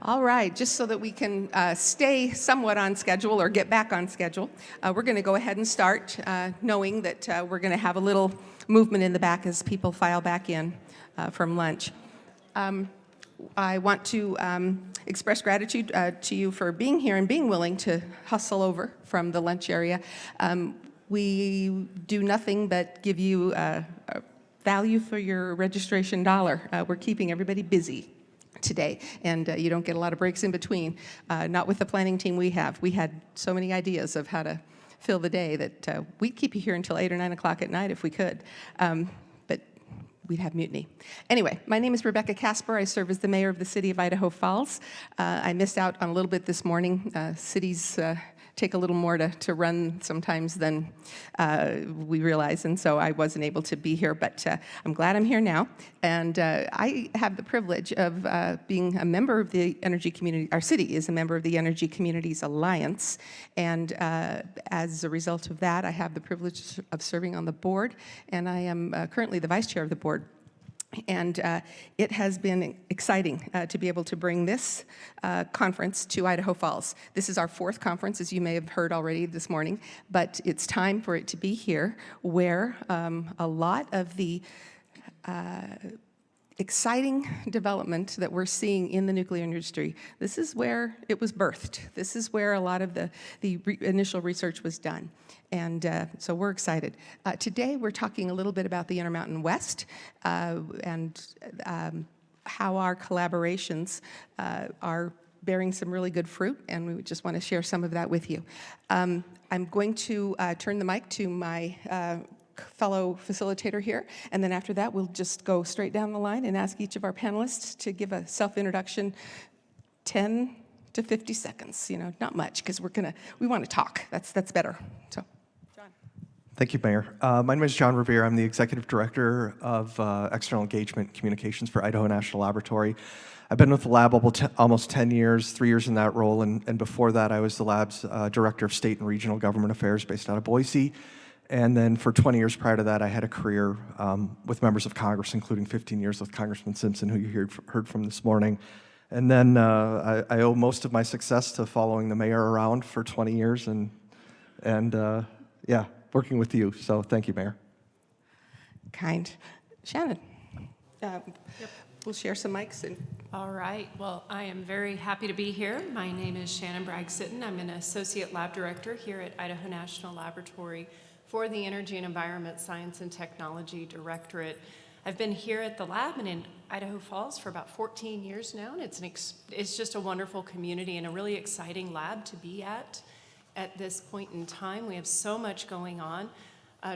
All right, just so that we can stay somewhat on schedule or get back on schedule, we're going to go ahead and start, knowing that we're going to have a little movement in the back as people file back in from lunch. I want to express gratitude to you for being here and being willing to hustle over from the lunch area. We do nothing but give you value for your registration dollar. We're keeping everybody busy today, and you don't get a lot of breaks in between. Not with the planning team we have. We had so many ideas of how to fill the day that we'd keep you here until 8 or 9 o'clock at night if we could, but we'd have mutiny. Anyway, my name is Rebecca Casper. I serve as the mayor of the city of Idaho Falls. I missed out on a little bit this morning. Cities take a little more to run sometimes than we realize, and so I wasn't able to be here, but I'm glad I'm here now. And I have the privilege of being a member of the Energy Community. Our city is a member of the Energy Communities Alliance, and as a result of that, I have the privilege of serving on the board, and I am currently the vice chair of the board. And it has been exciting to be able to bring this conference to Idaho Falls. This is our 4th conference, as you may have heard already this morning, but it's time for it to be here, where a lot of the exciting development that we're seeing in the nuclear industry, this is where it was birthed. This is where a lot of the initial research was done. And so we're excited. Today we're talking a little bit about the Intermountain West and how our collaborations are bearing some really good fruit, and we just want to share some of that with you. I'm going to turn the mic to my fellow facilitator here, and then after that we'll just go straight down the line and ask each of our panelists to give a self-introduction, 10 to 50 seconds, not much, because we want to talk. That's better. So, John. Thank you, Mayor. My name is John Revere. I'm the Executive Director of External Engagement Communications for Idaho National Laboratory. I've been with the lab almost 10 years, 3 years in that role, and before that I was the lab's Director of State and Regional Government Affairs based out of Boise. And then for 20 years prior to that, I had a career with members of Congress, including 15 years with Congressman Simpson, who you heard from this morning. And then I owe most of my success to following the mayor around for 20 years and yeah, working with you. So thank you, Mayor. Kind. Shannon. We'll share some mics. All right. Well, I am very happy to be here. My name is Shannon Bragg-Sitton. I'm an Associate Lab Director here at Idaho National Laboratory for the Energy and Environment Science and Technology Directorate. I've been here at the lab and in Idaho Falls for about 14 years now, and it's just a wonderful community and a really exciting lab to be at this point in time. We have so much going on.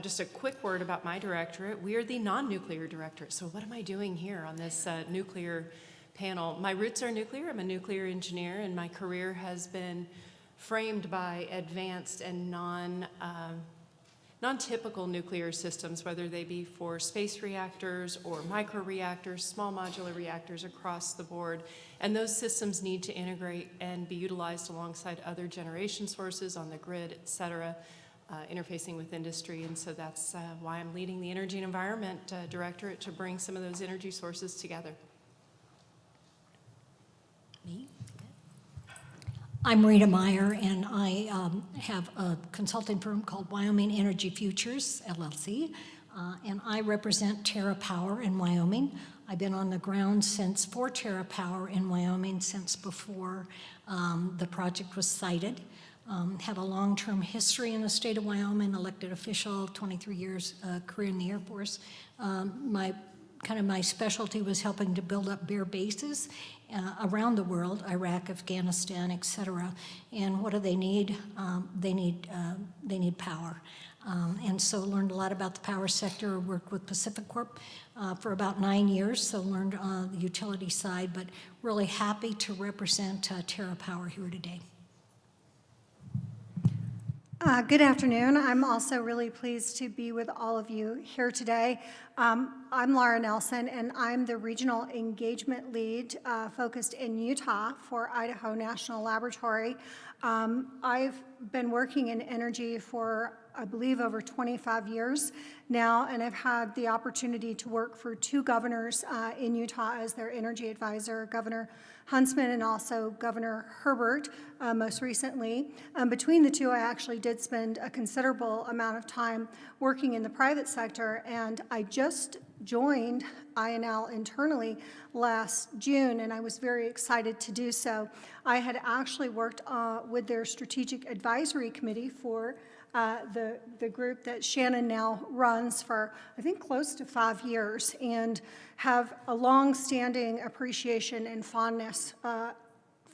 Just a quick word about my directorate. We are the non-nuclear directorate. So what am I doing here on this nuclear panel? My roots are nuclear. I'm a nuclear engineer, and my career has been framed by advanced and non-typical nuclear systems, whether they be for space reactors or microreactors, small modular reactors across the board. And those systems need to integrate and be utilized alongside other generation sources on the grid, et cetera, interfacing with industry. And so that's why I'm leading the Energy and Environment Directorate to bring some of those energy sources together. Me? I'm Rita Meyer, and I have a consulting firm called Wyoming Energy Futures, LLC, and I represent TerraPower in Wyoming. I've been on the ground for TerraPower in Wyoming since before the project was sited. Have a long-term history in the state of Wyoming, elected official, 23 years career in the Air Force. My specialty was helping to build up bare bases around the world, Iraq, Afghanistan, et cetera. And what do they need? They need power. And so learned a lot about the power sector, worked with Pacific Corp for about 9 years, so learned on the utility side, but really happy to represent TerraPower here today. Good afternoon. I'm also really pleased to be with all of you here today. I'm Laura Nelson, and I'm the Regional Engagement Lead focused in Utah for Idaho National Laboratory. I've been working in energy for I believe, over 25 years now, and I've had the opportunity to work for 2 governors in Utah as their energy advisor, Governor Huntsman and also Governor Herbert most recently. Between the 2, I actually did spend a considerable amount of time working in the private sector, and I just joined INL internally last June, and I was very excited to do so. I had actually worked with their strategic advisory committee for the group that Shannon now runs for, I think, close to 5 years, and have a long-standing appreciation and fondness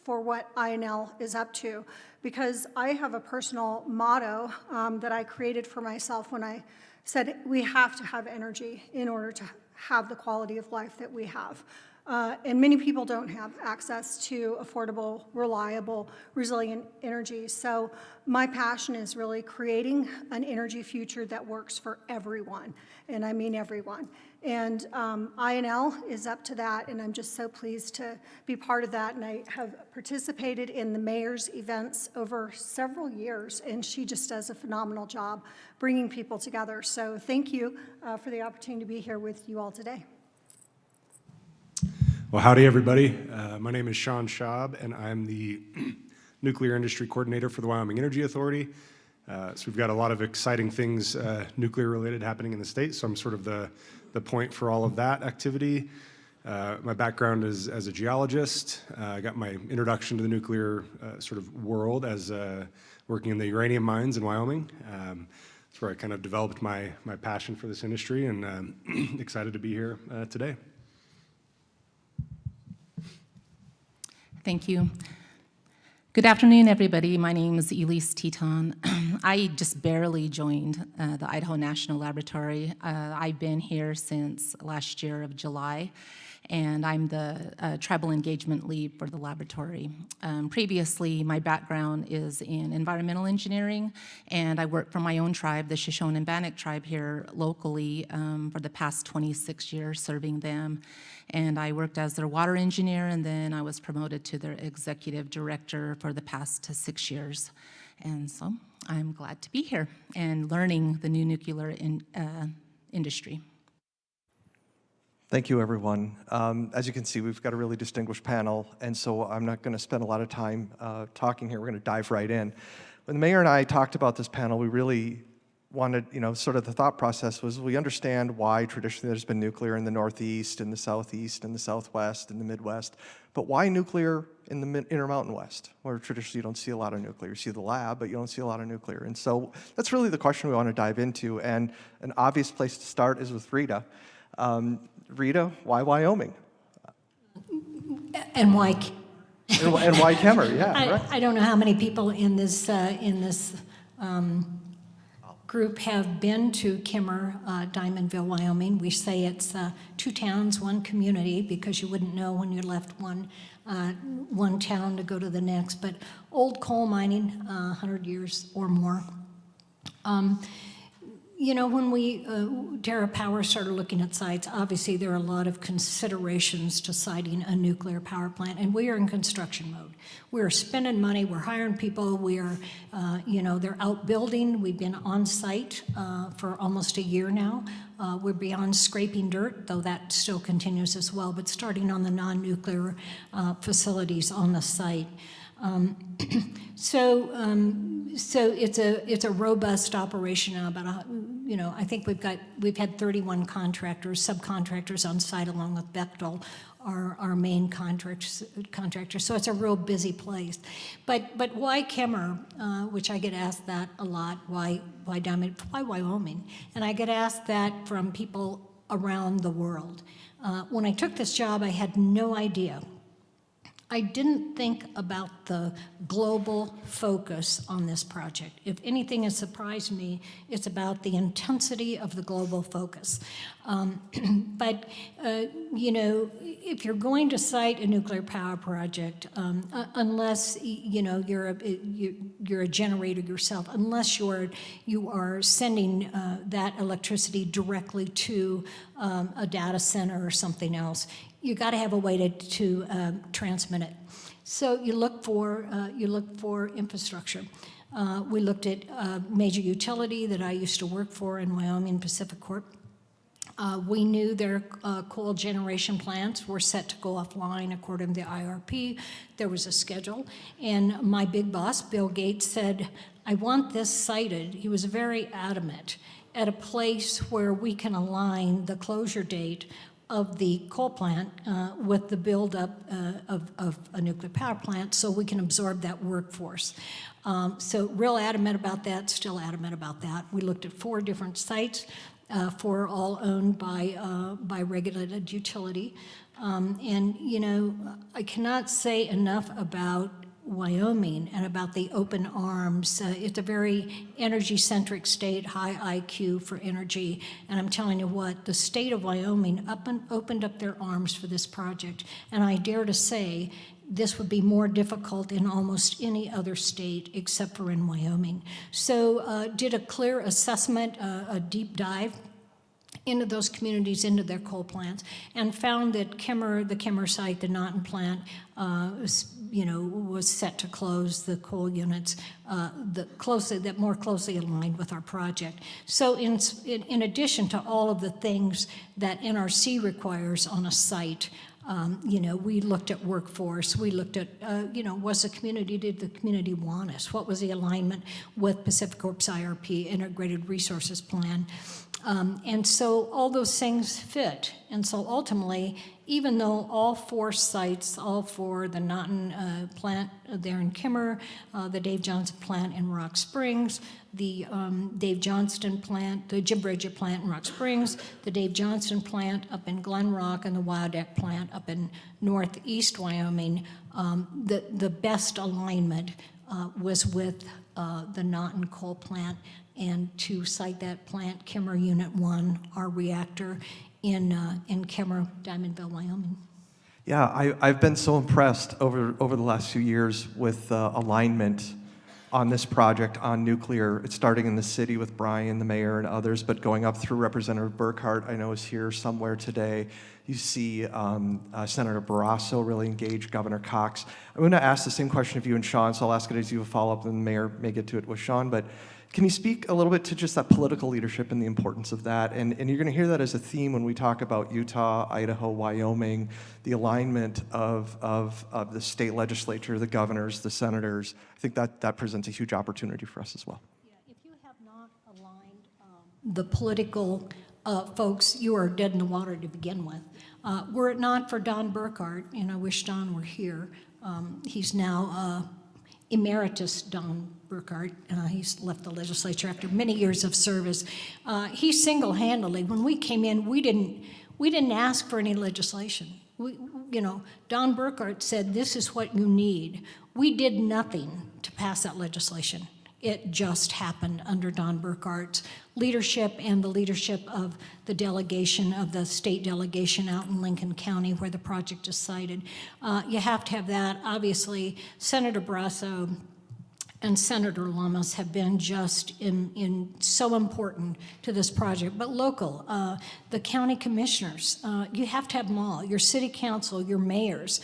for what INL is up to, because I have a personal motto that I created for myself when I said we have to have energy in order to have the quality of life that we have. And many people don't have access to affordable, reliable, resilient energy. So my passion is really creating an energy future that works for everyone, and I mean everyone. And INL is up to that, and I'm just so pleased to be part of that. And I have participated in the mayor's events over several years, and she just does a phenomenal job bringing people together. So thank you for the opportunity to be here with you all today. Well, howdy, everybody. My name is Sean Schaub, and I'm the Nuclear Industry Coordinator for the Wyoming Energy Authority. So we've got a lot of exciting things nuclear-related happening in the state, so I'm sort of the point for all of that activity. My background is as a geologist. I got my introduction to the nuclear sort of world as working in the uranium mines in Wyoming. That's where I kind of developed my passion for this industry, and excited to be here today. Thank you. Good afternoon, everybody. My name is Elise Teton. I just barely joined the Idaho National Laboratory. I've been here since last year of July, and I'm the tribal engagement lead for the laboratory. Previously, my background is in environmental engineering, and I work for my own tribe, the Shoshone and Bannock tribe here locally for the past 26 years, serving them. And I worked as their water engineer, and then I was promoted to their executive director for the past 6 years. And so I'm glad to be here and learning the new nuclear industry. Thank you, everyone. As you can see, we've got a really distinguished panel, and so I'm not going to spend a lot of time talking here. We're going to dive right in. When the mayor and I talked about this panel, we really wanted, sort of the thought process was we understand why traditionally there's been nuclear in the Northeast, in the Southeast, in the Southwest, in the Midwest, but why nuclear in the Intermountain West, where traditionally you don't see a lot of nuclear. You see the lab, but you don't see a lot of nuclear. And so that's really the question we want to dive into, and an obvious place to start is with Rita. Rita, why Wyoming? And why? And why Kemmer? Yeah, right. I don't know how many people in this group have been to Kemmer, Diamondville, Wyoming. We say it's 2 towns, 1 community, because you wouldn't know when you left one town to go to the next. But old coal mining, 100 years or more. When we, TerraPower started looking at sites, obviously there are a lot of considerations to siting a nuclear power plant, and we are in construction mode. We're spending money, we're hiring people, they're out building. We've been on site for almost a year now. We're beyond scraping dirt, though that still continues as well, but starting on the non-nuclear facilities on the site. So it's a robust operation now. I think we've had 31 subcontractors on site, along with Bechtel, our main contractor. So it's a real busy place. But why Kemmer? Which I get asked that a lot. Why Diamond? Why Wyoming? And I get asked that from people around the world. When I took this job, I had no idea. I didn't think about the global focus on this project. If anything has surprised me, it's about the intensity of the global focus. But if you're going to site a nuclear power project, unless you're a generator yourself, unless you are sending that electricity directly to a data center or something else, you got to have a way to transmit it. So you look for infrastructure. We looked at a major utility that I used to work for in Wyoming, Pacific Corp. We knew their coal generation plants were set to go offline according to the IRP. There was a schedule. And my big boss, Bill Gates, said, I want this sited. He was very adamant at a place where we can align the closure date of the coal plant with the buildup of a nuclear power plant so we can absorb that workforce. So real adamant about that, still adamant about that. We looked at 4 different sites, 4 all owned by regulated utility. And, you know, I cannot say enough about Wyoming and about the open arms. It's a very energy-centric state, high IQ for energy. And I'm telling you what, the state of Wyoming opened up their arms for this project. And I dare to say this would be more difficult in almost any other state except for in Wyoming. So did a clear assessment, a deep dive into those communities, into their coal plants, and found that the Kemmer site, the Naughton plant, was set to close the coal units that more closely aligned with our project. So in addition to all of the things that NRC requires on a site, we looked at workforce, we looked at, did the community want us? What was the alignment with Pacific Corp's IRP, Integrated Resources Plan? And so all those things fit. And so ultimately, even though all 4 sites, all 4, the Naughton plant there in Kimmer, the Dave Johnson plant in Rock Springs, the Dave Johnston plant, the Jim Bridger plant in Rock Springs, the Dave Johnston plant up in Glen Rock, and the Wyodak plant up in northeast Wyoming, the best alignment was with the Naughton coal plant, and to site that plant, Kimmer Unit 1, our reactor, in Kimmer, Diamondville, Wyoming. Yeah, I've been so impressed over the last few years with alignment on this project on nuclear. It's starting in the city with Brian, the mayor, and others, but going up through Representative Burkhart, I know is here somewhere today. You see Senator Barrasso really engage, Governor Cox. I'm going to ask the same question of you and Sean, so I'll ask it as you a follow-up, and the mayor may get to it with Sean, but can you speak a little bit to just that political leadership and the importance of that? And you're going to hear that as a theme when we talk about Utah, Idaho, Wyoming, the alignment of the state legislature, the governors, the senators. I think that presents a huge opportunity for us as well. Yeah, if you have not aligned the political folks, you are dead in the water to begin with. Were it not for Don Burkhart, and I wish Don were here, he's now emeritus Don Burkhart. He's left the legislature after many years of service. He single-handedly, when we came in, we didn't ask for any legislation. Don Burkhart said, this is what you need. We did nothing to pass that legislation. It just happened under Don Burkhart's leadership and the leadership of the delegation, of the state delegation out in Lincoln County where the project is sited. You have to have that. Obviously, Senator Barrasso and Senator Lamas have been just so important to this project. But local, the county commissioners, you have to have them all, your city council, your mayors,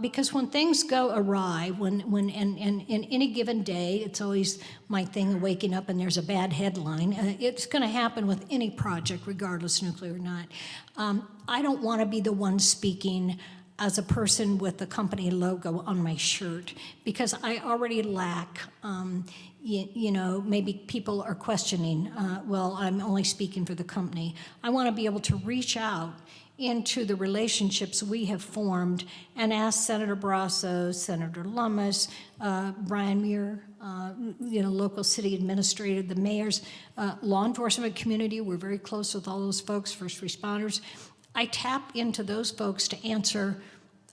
because when things go awry, when in any given day, it's always my thing of waking up and there's a bad headline. It's going to happen with any project, regardless nuclear or not. I don't want to be the one speaking as a person with the company logo on my shirt, because I already lack, maybe people are questioning, well, I'm only speaking for the company. I want to be able to reach out into the relationships we have formed and ask Senator Barrasso, Senator Lummis, Brian Muir, local city administrator, the mayors, law enforcement community. We're very close with all those folks, first responders. I tap into those folks to answer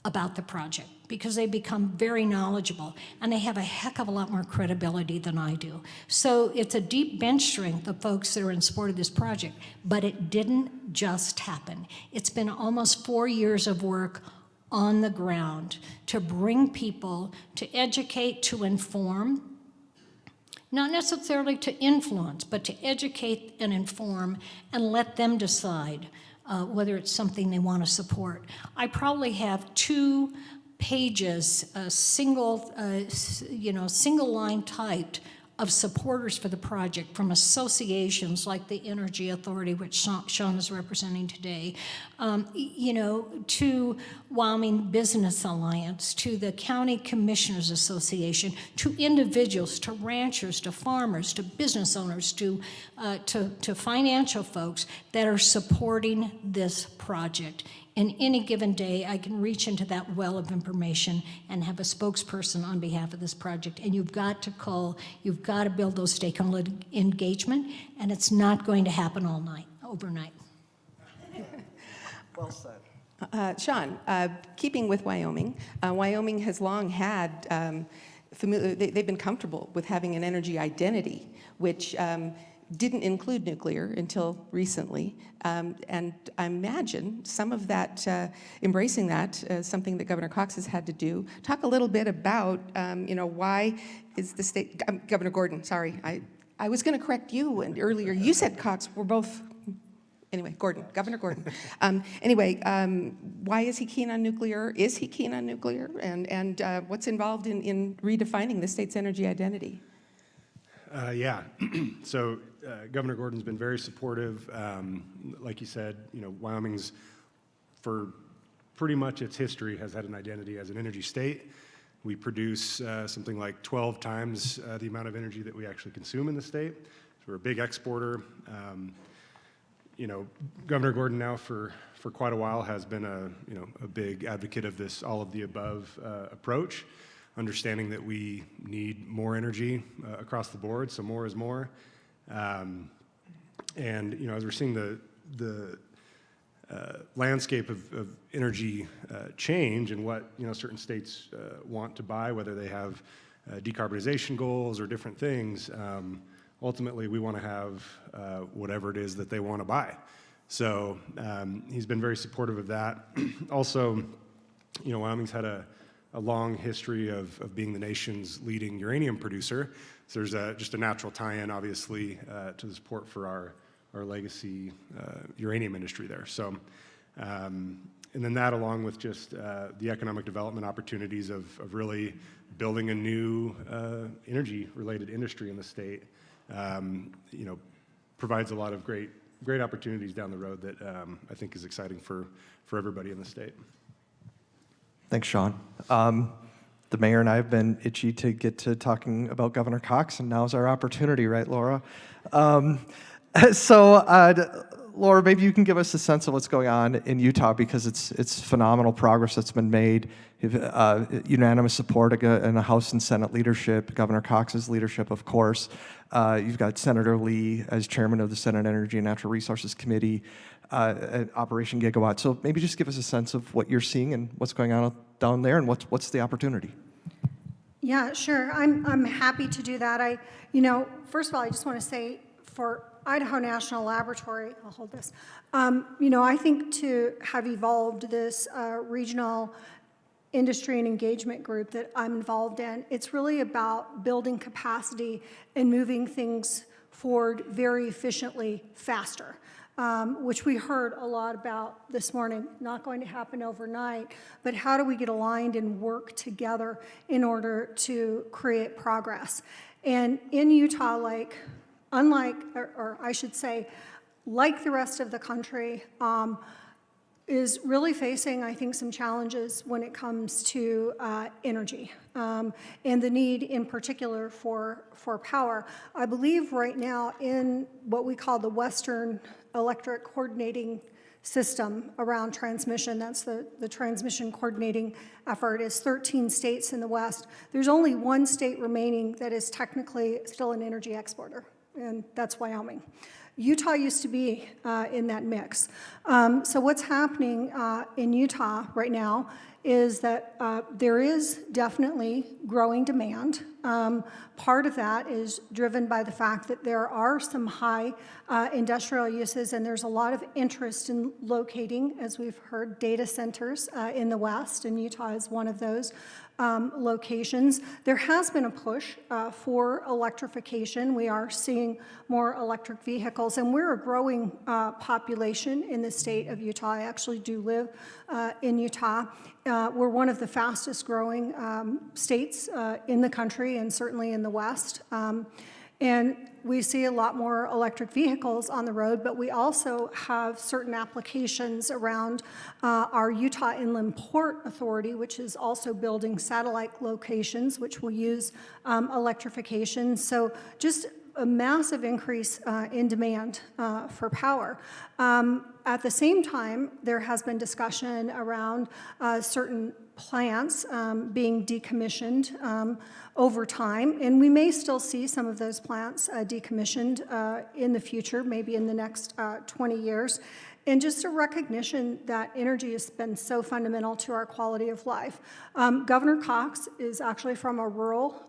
about the project because they become very knowledgeable and they have a heck of a lot more credibility than I do. So it's a deep bench strength of folks that are in support of this project, but it didn't just happen. It's been almost 4 years of work on the ground to bring people, to educate, to inform, not necessarily to influence, but to educate and inform and let them decide whether it's something they want to support. I probably have 2 pages, single line typed of supporters for the project, from associations like the Energy Authority, which Sean is representing today, to Wyoming Business Alliance, to the County Commissioners Association, to individuals, to ranchers, to farmers, to business owners, to financial folks that are supporting this project. And any given day, I can reach into that well of information and have a spokesperson on behalf of this project. And you've got to call, you've got to build those stakeholder engagement, and it's not going to happen overnight. Well said. Sean, keeping with Wyoming, Wyoming has long had, they've been comfortable with having an energy identity, which didn't include nuclear until recently. And I imagine some of that, embracing that, something that Governor Cox has had to do. Talk a little bit about, why is the state, Governor Gordon, sorry, I was going to correct you, and earlier you said Cox, we're both, anyway, Governor Gordon. Why is he keen on nuclear? Is he keen on nuclear? And what's involved in redefining the state's energy identity? Yeah, so Governor Gordon's been very supportive. Like you said, Wyoming's, for pretty much its history, has had an identity as an energy state. We produce something like 12 times the amount of energy that we actually consume in the state. So we're a big exporter. Governor Gordon now for quite a while has been a big advocate of this all of the above approach, understanding that we need more energy across the board, so more is more. And as we're seeing the landscape of energy change and what certain states want to buy, whether they have decarbonization goals or different things, ultimately we want to have whatever it is that they want to buy. So he's been very supportive of that. Also, Wyoming's had a long history of being the nation's leading uranium producer. So there's just a natural tie-in, obviously, to the support for our legacy uranium industry there. So, and then that, along with just the economic development opportunities of really building a new energy-related industry in the state, provides a lot of great opportunities down the road that I think is exciting for everybody in the state. Thanks, Sean. The mayor and I have been itchy to get to talking about Governor Cox, and now's our opportunity, right, Laura? Laura, maybe you can give us a sense of what's going on in Utah, because it's phenomenal progress that's been made. Unanimous support in the House and Senate leadership, Governor Cox's leadership, of course. You've got Senator Lee as chairman of the Senate Energy and Natural Resources Committee at Operation Gigawatt. So maybe just give us a sense of what you're seeing and what's going on down there, and what's the opportunity. Yeah, sure. I'm happy to do that. First of all, I just want to say for Idaho National Laboratory, I'll hold this. I think to have evolved this regional industry and engagement group that I'm involved in, it's really about building capacity and moving things forward very efficiently, faster, which we heard a lot about this morning. Not going to happen overnight, but how do we get aligned and work together in order to create progress? And in Utah, like the rest of the country, is really facing, I think, some challenges when it comes to energy and the need in particular for power. I believe right now in what we call the Western Electric Coordinating System around transmission, that's the transmission coordinating effort, is 13 states in the West. There's only one state remaining that is technically still an energy exporter, and that's Wyoming. Utah used to be in that mix. So what's happening in Utah right now is that there is definitely growing demand. Part of that is driven by the fact that there are some high industrial uses, and there's a lot of interest in locating, as we've heard, data centers in the West, and Utah is one of those locations. There has been a push for electrification. We are seeing more electric vehicles goals. And we're a growing population in the state of Utah. I actually do live in Utah. We're one of the fastest growing states in the country and certainly in the West. And we see a lot more electric vehicles on the road, but we also have certain applications around our Utah Inland Port Authority, which is also building satellite locations, which will use electrification. So just a massive increase in demand for power. At the same time, there has been discussion around certain plants being decommissioned over time, and we may still see some of those plants decommissioned in the future, maybe in the next 20 years. And just a recognition that energy has been so fundamental to our quality of life. Governor Cox is actually from a rural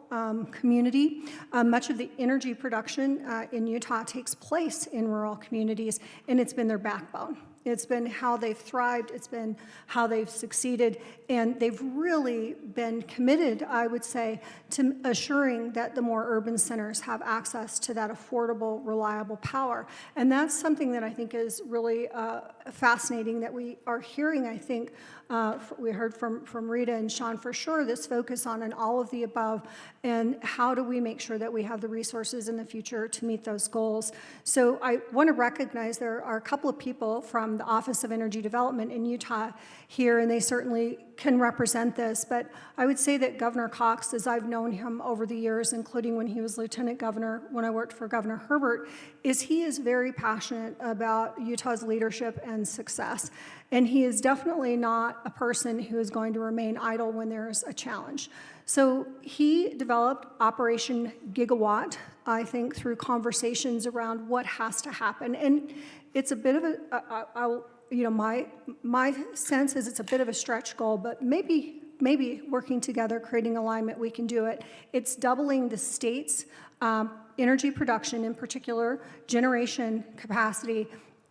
community. Much of the energy production in Utah takes place in rural communities, and it's been their backbone. It's been how they've thrived, it's been how they've succeeded, and they've really been committed, I would say, to assuring that the more urban centers have access to that affordable, reliable power. And that's something that I think is really fascinating that we are hearing, I think. We heard from Rita and Sean for sure, this focus on an all of the above, and how do we make sure that we have the resources in the future to meet those goals. So I want to recognize there are a couple of people from the Office of Energy Development in Utah here, and they certainly can represent this, but I would say that Governor Cox, as I've known him over the years, including when he was Lieutenant Governor, when I worked for Governor Herbert, he is very passionate about Utah's leadership and success. And he is definitely not a person who is going to remain idle when there is a challenge. So he developed Operation Gigawatt, I think, through conversations around what has to happen. And it's a bit of my sense is it's a bit of a stretch goal, but maybe working together, creating alignment, we can do it. It's doubling the state's energy production, in particular generation capacity,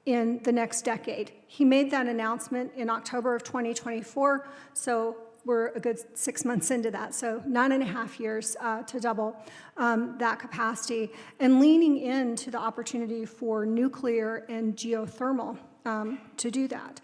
in the next decade. He made that announcement in October of 2024, so we're a good 6 months into that, so 9.5 years to double that capacity, and leaning into the opportunity for nuclear and geothermal to do that.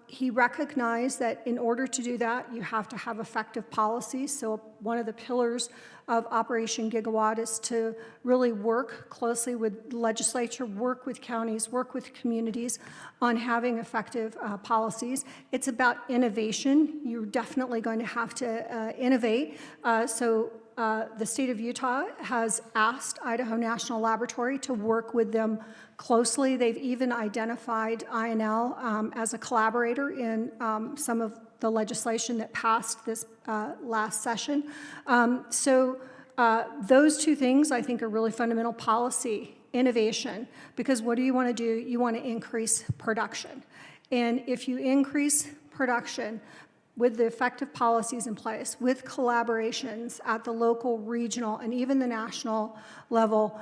He recognized that in order to do that, you have to have effective policies. So one of the pillars of Operation Gigawatt is to really work closely with the legislature, work with counties, work with communities on having effective policies. It's about innovation. You're definitely going to have to innovate. The state of Utah has asked Idaho National Laboratory to work with them closely. They've even identified INL as a collaborator in some of the legislation that passed this last session. Those two things, I think, are really fundamental: policy, innovation, because what do you want to do? You want to increase production. And if you increase production with the effective policies in place, with collaborations at the local, regional, and even the national level,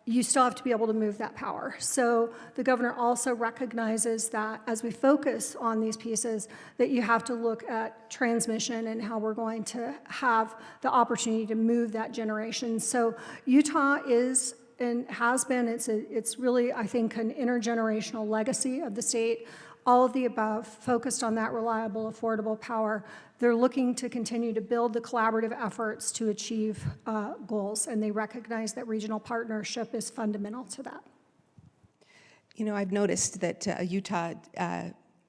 you still have to be able to move that power. So the governor also recognizes that as we focus on these pieces, that you have to look at transmission and how we're going to have the opportunity to move that generation. So Utah is and has been, it's really, I think, an intergenerational legacy of the state. All of the above, focused on that reliable, affordable power. They're looking to continue to build the collaborative efforts to achieve goals, and they recognize that regional partnership is fundamental to that. You know, I've noticed that Utah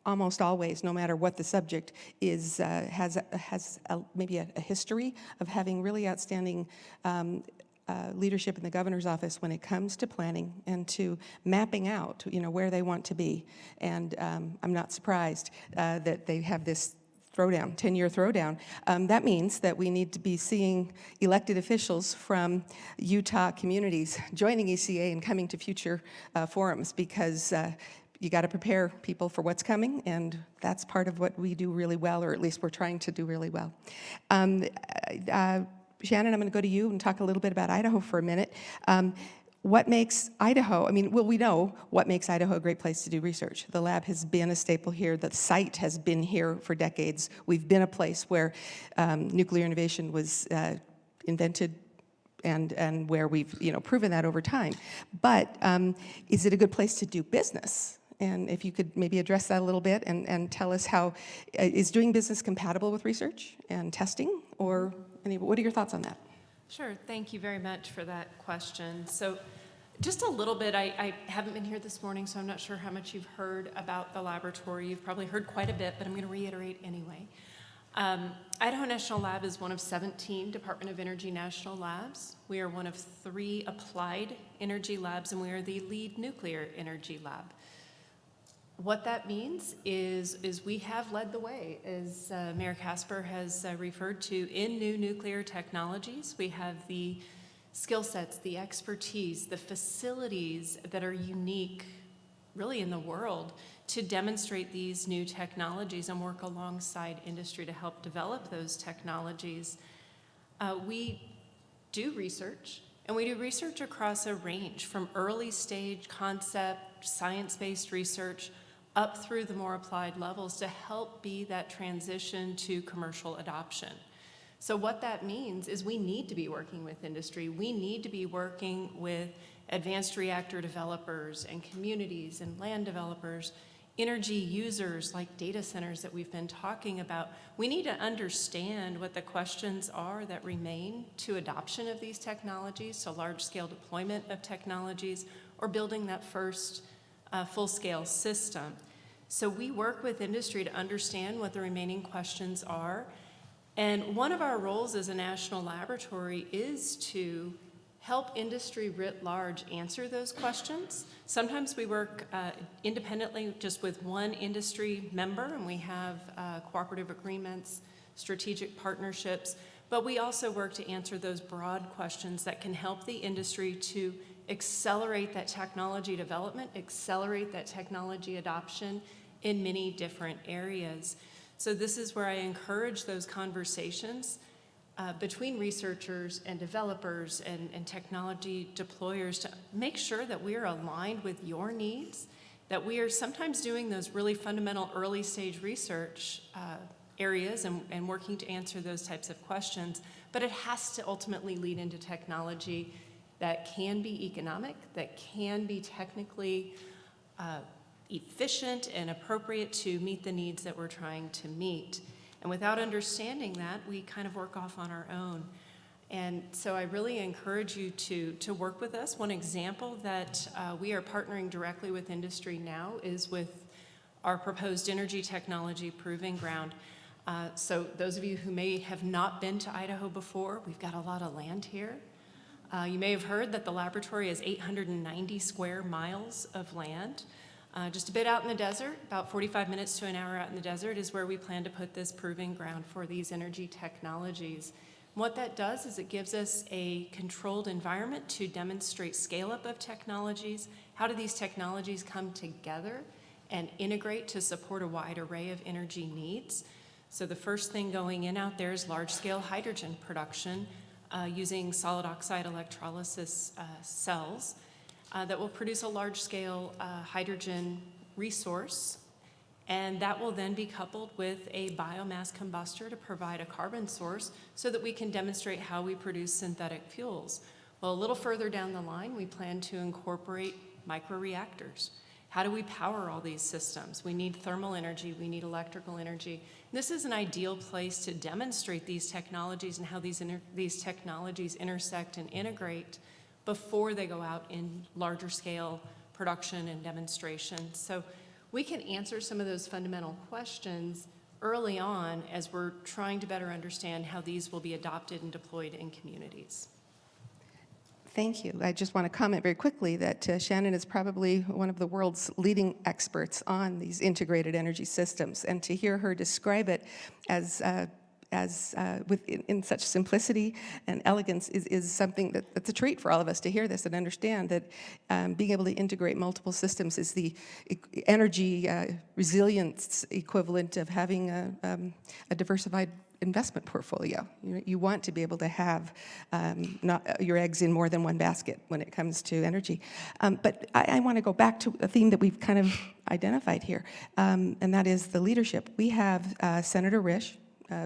almost always, no matter what the subject is, has maybe a history of having really outstanding leadership in the governor's office when it comes to planning and to mapping out, where they want to be. And I'm not surprised that they have this throwdown, 10-year throwdown. That means that we need to be seeing elected officials from Utah communities joining ECA and coming to future forums, because you got to prepare people for what's coming, and that's part of what we do really well, or at least we're trying to do really well. Shannon, I'm going to go to you and talk a little bit about Idaho for a minute. What makes Idaho, we know what makes Idaho a great place to do research. The lab has been a staple here. The site has been here for decades. We've been a place where nuclear innovation was invented and where we've proven that over time. But is it a good place to do business? And if you could maybe address that a little bit and tell us how, is doing business compatible with research and testing? Or what are your thoughts on that? Sure, thank you very much for that question. So just a little bit, I haven't been here this morning, so I'm not sure how much you've heard about the laboratory. You've probably heard quite a bit, but I'm going to reiterate anyway. Idaho National Lab is one of 17 Department of Energy national labs. We are one of 3 applied energy labs, and we are the lead nuclear energy lab. What that means is we have led the way, as Mayor Casper has referred to, in new nuclear technologies. We have the skill sets, the expertise, the facilities that are unique, really, in the world to demonstrate these new technologies and work alongside industry to help develop those technologies. We do research, and we do research across a range from early stage concept, science-based research, up through the more applied levels to help be that transition to commercial adoption. So what that means is we need to be working with industry. We need to be working with advanced reactor developers and communities and land developers, energy users like data centers that we've been talking about. We need to understand what the questions are that remain to adoption of these technologies, to large-scale deployment of technologies, or building that first full-scale system. So we work with industry to understand what the remaining questions are. And one of our roles as a national laboratory is to help industry writ large answer those questions. Sometimes we work independently just with one industry member, and we have cooperative agreements, strategic partnerships, but we also work to answer those broad questions that can help the industry to accelerate that technology development, accelerate that technology adoption in many different areas. So this is where I encourage those conversations between researchers and developers and technology deployers to make sure that we are aligned with your needs, that we are sometimes doing those really fundamental early stage research areas and working to answer those types of questions, but it has to ultimately lead into technology that can be economic, that can be technically efficient and appropriate to meet the needs that we're trying to meet. And without understanding that, we kind of work off on our own. And so I really encourage you to work with us. One example that we are partnering directly with industry now is with our proposed energy technology proving ground. So those of you who may have not been to Idaho before, we've got a lot of land here. You may have heard that the laboratory has 890 square miles of land. Just a bit out in the desert, about 45 minutes to an hour out in the desert, is where we plan to put this proving ground for these energy technologies. What that does is it gives us a controlled environment to demonstrate scale-up of technologies. How do these technologies come together and integrate to support a wide array of energy needs? So the first thing going in out there is large-scale hydrogen production using solid oxide electrolysis cells that will produce a large-scale hydrogen resource, and that will then be coupled with a biomass combustor to provide a carbon source so that we can demonstrate how we produce synthetic fuels. Well, a little further down the line, we plan to incorporate microreactors. How do we power all these systems? We need thermal energy, we need electrical energy. This is an ideal place to demonstrate these technologies and how these technologies intersect and integrate before they go out in larger scale production and demonstration. So we can answer some of those fundamental questions early on as we're trying to better understand how these will be adopted and deployed in communities. Thank you. I just want to comment very quickly that Shannon is probably one of the world's leading experts on these integrated energy systems, and to hear her describe it in such simplicity and elegance is something that's a treat for all of us to hear this and understand that being able to integrate multiple systems is the energy resilience equivalent of having a diversified investment portfolio. You want to be able to have not your eggs in more than one basket when it comes to energy. But I want to go back to a theme that we've kind of identified here, and that is the leadership. We have Senator Risch,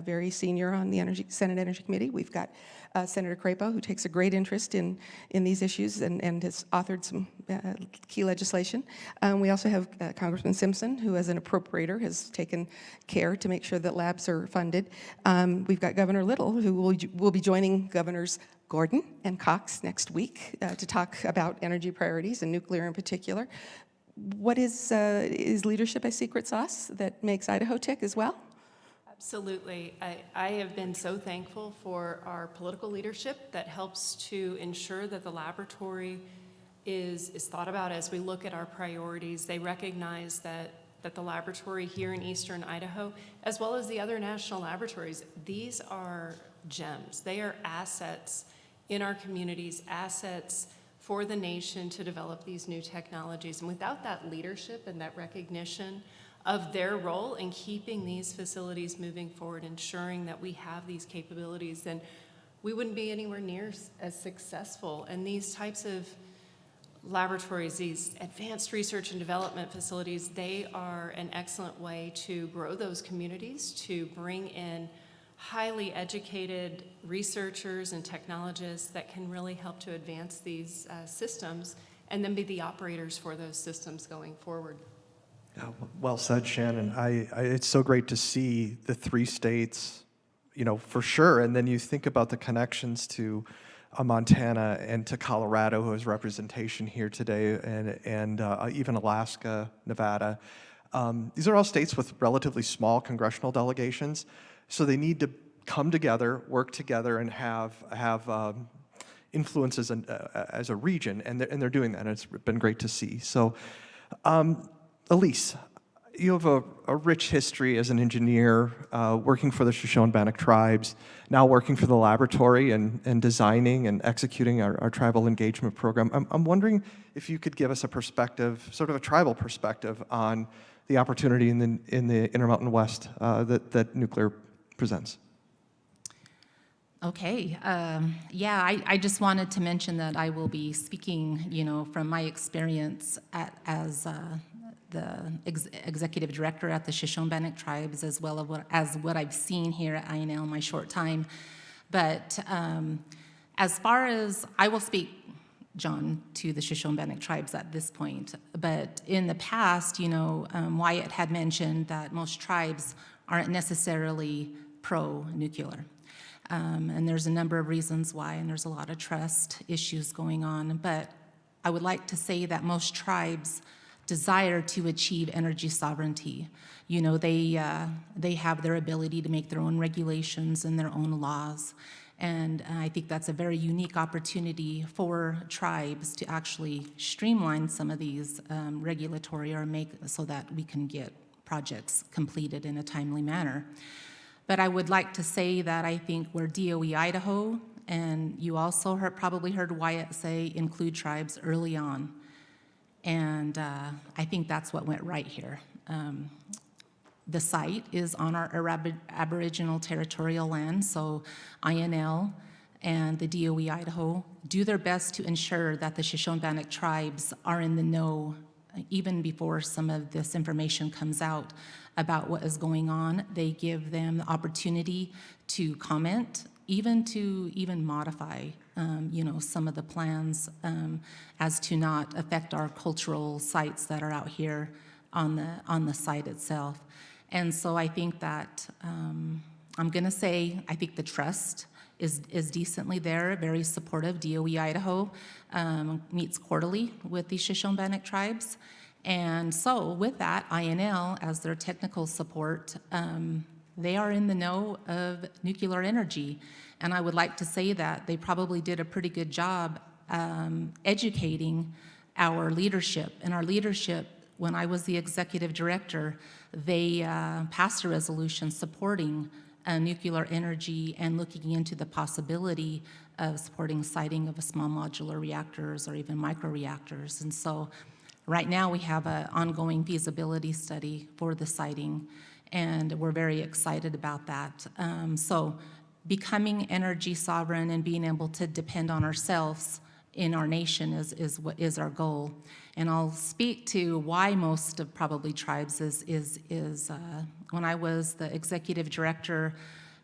very senior on the Senate Energy Committee. We've got Senator Crapo, who takes a great interest in these issues and has authored some key legislation. We also have Congressman Simpson, who as an appropriator has taken care to make sure that labs are funded. We've got Governor Little, who will be joining Governors Gordon and Cox next week to talk about energy priorities and nuclear in particular. What is leadership a secret sauce that makes Idaho tick as well? Absolutely. I have been so thankful for our political leadership that helps to ensure that the laboratory is thought about as we look at our priorities. They recognize that the laboratory here in eastern Idaho, as well as the other national laboratories, these are gems. They are assets in our communities, assets for the nation to develop these new technologies. And without that leadership and that recognition of their role in keeping these facilities moving forward, ensuring that we have these capabilities, then we wouldn't be anywhere near as successful. And these types of laboratories, these advanced research and development facilities, they are an excellent way to grow those communities, to bring in highly educated researchers and technologists that can really help to advance these systems and then be the operators for those systems going forward. Yeah, well said, Shannon. It's so great to see the 3 states, for sure. And then you think about the connections to Montana and to Colorado, who has representation here today, and even Alaska, Nevada. These are all states with relatively small congressional delegations, so they need to come together, work together, and have influences as a region, and they're doing that. And it's been great to see. So. Elise, you have a rich history as an engineer, working for the Shoshone-Bannock tribes, now working for the laboratory and designing and executing our tribal engagement program. I'm wondering if you could give us a perspective, sort of a tribal perspective, on the opportunity in the Intermountain West that nuclear presents. Okay, I just wanted to mention that I will be speaking, from my experience as the executive director at the Shoshone-Bannock tribes, as well as what I've seen here at INL in my short time. But as far as, I will speak, John, to the Shoshone-Bannock tribes at this point. But in the past, Wyatt had mentioned that most tribes aren't necessarily pro-nuclear. And there's a number of reasons why, and there's a lot of trust issues going on. But I would like to say that most tribes desire to achieve energy sovereignty. They have their ability to make their own regulations and their own laws. And I think that's a very unique opportunity for tribes to actually streamline some of these regulatory or make so that we can get projects completed in a timely manner. But I would like to say that I think we're DOE Idaho, and you also probably heard Wyatt say include tribes early on. And I think that's what went right here. The site is on our Aboriginal territorial land, so INL and the DOE Idaho do their best to ensure that the Shoshone-Bannock tribes are in the know even before some of this information comes out about what is going on. They give them the opportunity to comment, even modify some of the plans as to not affect our cultural sites that are out here on the site itself. And so I think that I'm going to say I think the trust is decently there, very supportive. DOE Idaho meets quarterly with the Shoshone-Bannock tribes. And so with that, INL, as their technical support, they are in the know of nuclear energy. And I would like to say that they probably did a pretty good job educating our leadership. And our leadership, when I was the executive director, they passed a resolution supporting nuclear energy and looking into the possibility of supporting siting of a small modular reactors or even microreactors. And so right now we have an ongoing feasibility study for the siting, and we're very excited about that. So becoming energy sovereign and being able to depend on ourselves in our nation is what is our goal. And I'll speak to why most of probably tribes is when I was the executive director,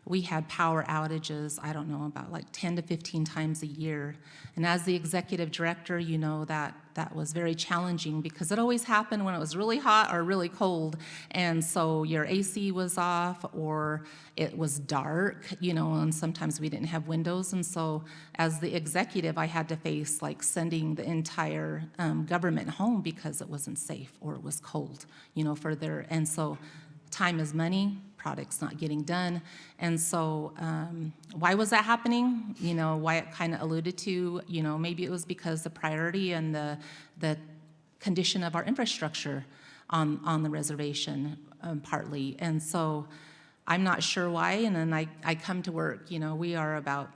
we had power outages, I don't know, about like 10 to 15 times a year. And as the executive director, you know that was very challenging because it always happened when it was really hot or really cold. And so your AC was off or it was dark, you know, and sometimes we didn't have windows. And so as the executive, I had to face like sending the entire government home because it wasn't safe or it was cold, you know, and so time is money, products not getting done. And so why was that happening? You know, Wyatt kind of alluded to, you know, maybe it was because the priority and the condition of our infrastructure on the reservation partly. And so I'm not sure why. And then I come to work, you know, we are about,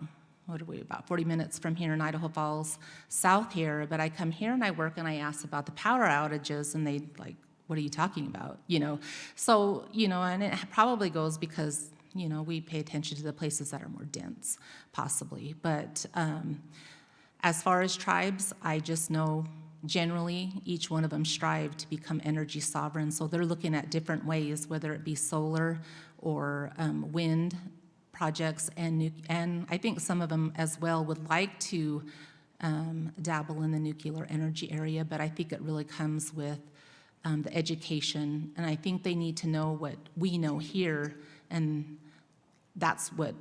what are we, about 40 minutes from here in Idaho Falls, south here. But I come here and I work and I ask about the power outages and they like, what are you talking about? You know, so, you know, and it probably goes because, you know, we pay attention to the places that are more dense, possibly. But as far as tribes, I just know generally each one of them strive to become energy sovereign. So they're looking at different ways, whether it be solar or wind projects, and I think some of them as well would like to dabble in the nuclear energy area, but I think it really comes with the education, and I think they need to know what we know here, and that's what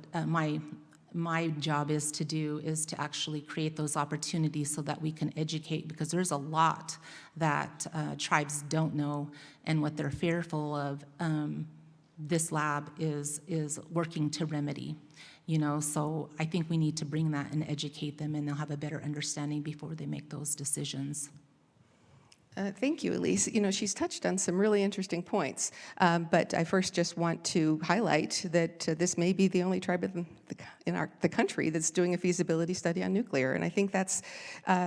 my job is to do, is to actually create those opportunities so that we can educate, because there's a lot that tribes don't know, and what they're fearful of, this lab is working to remedy. You know, so I think we need to bring that and educate them, and they'll have a better understanding before they make those decisions. Thank you, Elise. You know, she's touched on some really interesting points, but I first just want to highlight that this may be the only tribe in the country that's doing a feasibility study on nuclear, and I think that's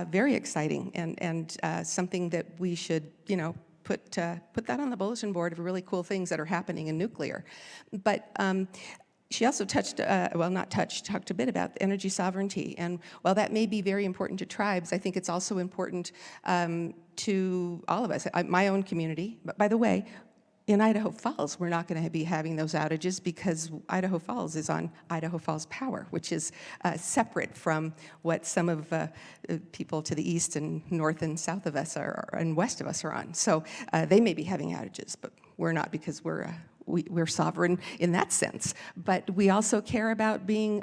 very exciting and something that we should, you know, put that on the bulletin board of really cool things that are happening in nuclear. But she also talked a bit about energy sovereignty. And while that may be very important to tribes, I think it's also important to all of us. My own community, but by the way, in Idaho Falls, we're not going to be having those outages because Idaho Falls is on Idaho Falls Power, which is separate from what some of people to the east and north and south of us and west of us are on. So they may be having outages, but we're not, because we're sovereign in that sense. But we also care about being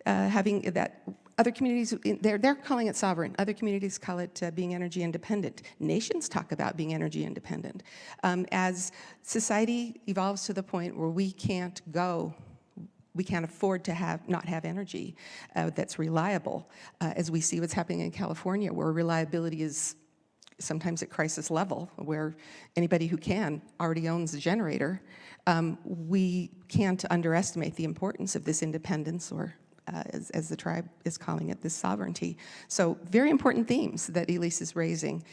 having that. Other communities, they're calling it sovereign. Other communities call it being energy independent. Nations talk about being energy independent. As society evolves to the point where we can't afford to not have energy that's reliable, as we see what's happening in California, where reliability is sometimes at crisis level, where anybody who can already owns a generator. We can't underestimate the importance of this independence, or as the tribe is calling it, this sovereignty. So very important themes that Elise is raising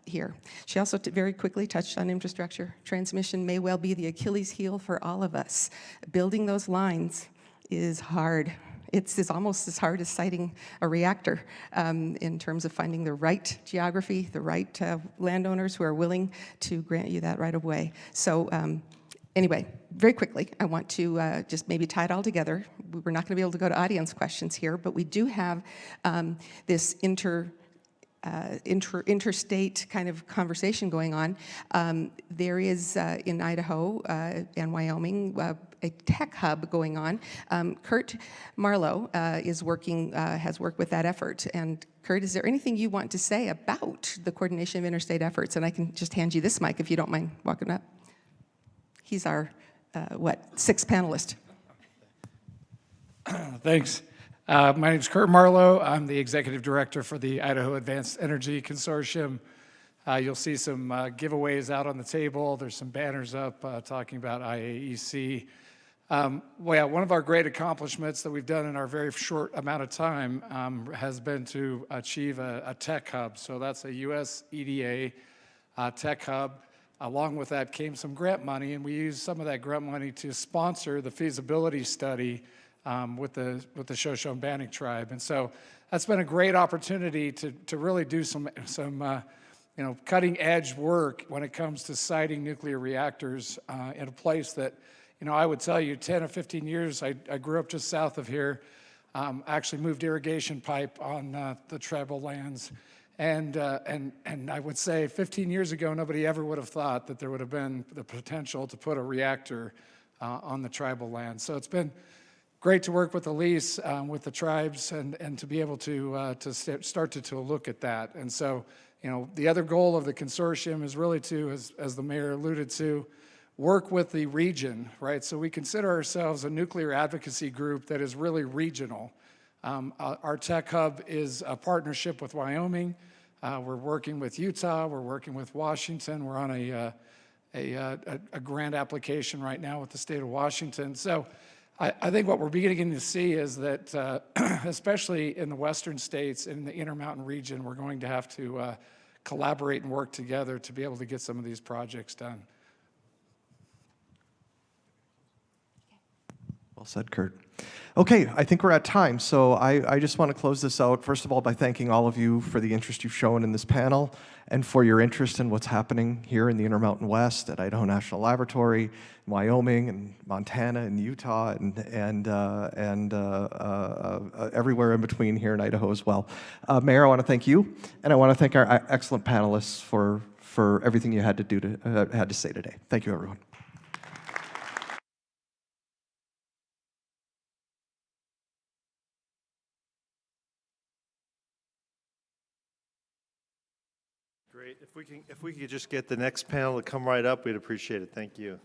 here. She also very quickly touched on infrastructure. Transmission may well be the Achilles heel for all of us. Building those lines is hard. It's almost as hard as siting a reactor in terms of finding the right geography, the right landowners who are willing to grant you that right of way. So anyway, very quickly, I want to just maybe tie it all together. We're not going to be able to go to audience questions here, but we do have this interstate kind of conversation going on. There is in Idaho and Wyoming a tech hub going on. Kurt Marlowe has worked with that effort. And Kurt, is there anything you want to say about the coordination of interstate efforts? And I can just hand you this mic if you don't mind walking up. He's our, sixth panelist. Thanks. My name is Kurt Marlowe. I'm the executive director for the Idaho Advanced Energy Consortium. You'll see some giveaways out on the table. There's some banners up talking about IAEC. One of our great accomplishments that we've done in our very short amount of time has been to achieve a tech hub. So that's a US EDA tech hub. Along with that came some grant money, and we used some of that grant money to sponsor the feasibility study with the Shoshone-Bannock tribe. And so that's been a great opportunity to really do some cutting edge work when it comes to siting nuclear reactors in a place that, I would tell you 10 or 15 years, I grew up just south of here, actually moved irrigation pipe on the tribal lands. And I would say 15 years ago, nobody ever would have thought that there would have been the potential to put a reactor on the tribal land. So it's been great to work with the lease, with the tribes, and to be able to start to look at that. And so, the other goal of the consortium is really to, as the mayor alluded to, work with the region, right? So we consider ourselves a nuclear advocacy group that is really regional. Our tech hub is a partnership with Wyoming. We're working with Utah. We're working with Washington. We're on a grant application right now with the state of Washington. So I think what we're beginning to see is that, especially in the western states, in the Intermountain region, we're going to have to collaborate and work together to be able to get some of these projects done. Well said, Kurt. Okay, I think we're at time, so I just want to close this out, first of all, by thanking all of you for the interest you've shown in this panel and for your interest in what's happening here in the Intermountain West at Idaho National Laboratory, Wyoming, and Montana, and Utah, and everywhere in between here in Idaho as well. Mayor, I want to thank you, and I want to thank our excellent panelists for everything you had to say today. Thank you, everyone. Great. If we could just get the next panel to come right up, we'd appreciate it. Thank you.